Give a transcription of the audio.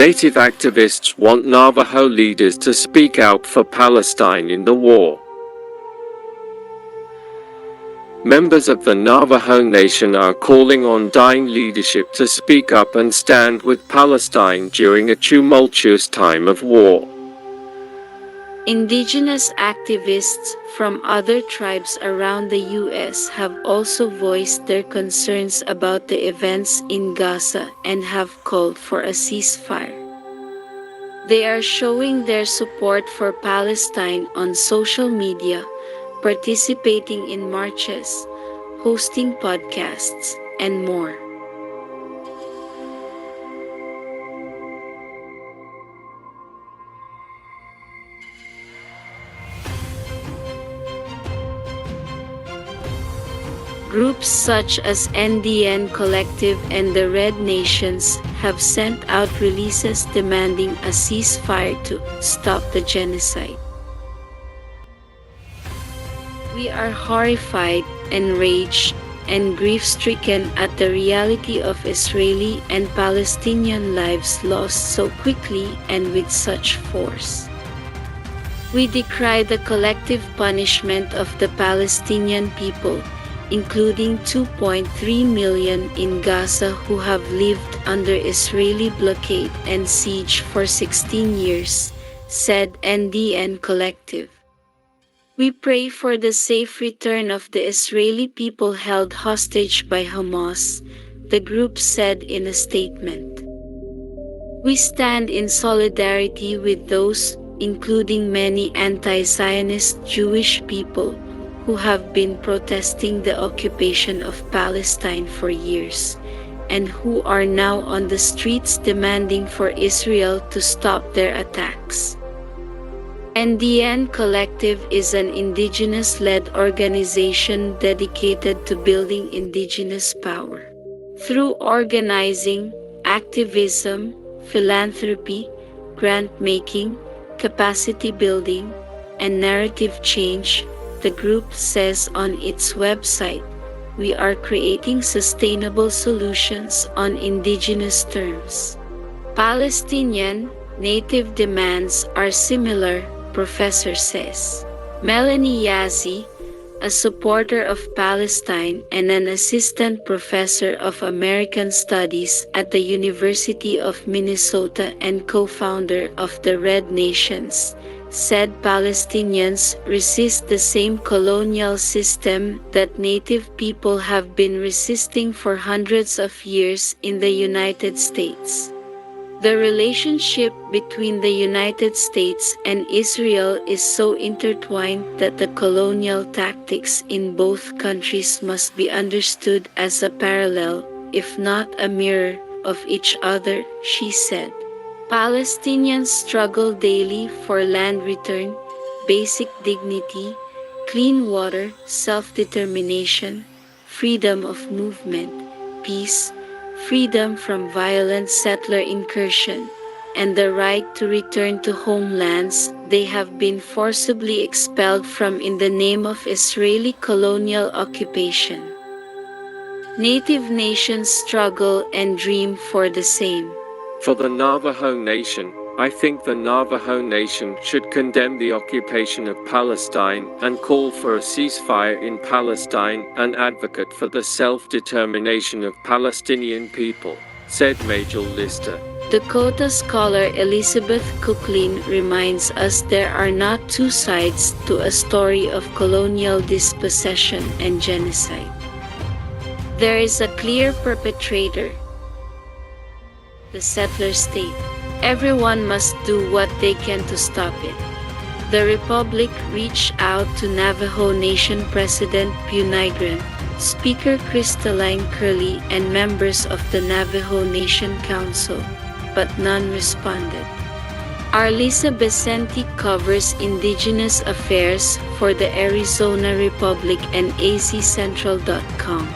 Native activists want Navajo leaders to speak out for Palestine in the war. Members of the Navajo Nation are calling on dying leadership to speak up and stand with Palestine during a tumultuous time of war. Indigenous activists from other tribes around the U.S. have also voiced their concerns about the events in Gaza and have called for a ceasefire. They are showing their support for Palestine on social media, participating in marches, hosting podcasts, and more. Groups such as NDN Collective and the Red Nations have sent out releases demanding a ceasefire to stop the genocide. We are horrified, enraged, and grief-stricken at the reality of Israeli and Palestinian lives lost so quickly and with such force. We decry the collective punishment of the Palestinian people, including 2.3 million in Gaza who have lived under Israeli blockade and siege for 16 years, said NDN Collective. We pray for the safe return of the Israeli people held hostage by Hamas, the group said in a statement. We stand in solidarity with those, including many anti-Zionist Jewish people, who have been protesting the occupation of Palestine for years, and who are now on the streets demanding for Israel to stop their attacks. NDN Collective is an indigenous-led organization dedicated to building indigenous power. Through organizing, activism, philanthropy, grant-making, capacity building, and narrative change, the group says on its website, we are creating sustainable solutions on indigenous terms. Palestinian, Native demands are similar, Professor says. Melanie Yazzie, a supporter of Palestine and an assistant professor of American Studies at the University of Minnesota and co-founder of the Red Nations, said Palestinians resist the same colonial system that Native people have been resisting for hundreds of years in the United States. The relationship between the United States and Israel is so intertwined that the colonial tactics in both countries must be understood as a parallel, if not a mirror, of each other, she said. Palestinians struggle daily for land return, basic dignity, clean water, self-determination, freedom of movement, peace, freedom from violent settler incursion, and the right to return to homelands they have been forcibly expelled from in the name of Israeli colonial occupation. Native nations struggle and dream for the same. For the Navajo Nation, I think the Navajo Nation should condemn the occupation of Palestine and call for a ceasefire in Palestine and advocate for the self-determination of Palestinian people, said Major Lister. Dakota scholar Elizabeth Cooklin reminds us there are not two sides to a story of colonial dispossession and genocide. There is a clear perpetrator, the settler state. Everyone must do what they can to stop it. The Republic reached out to Navajo Nation President Pew Nygren, Speaker Crystalline Curley, and members of the Navajo Nation Council, but none responded. Arlyssa Becenti covers Indigenous affairs for the Arizona Republic and azcentral.com.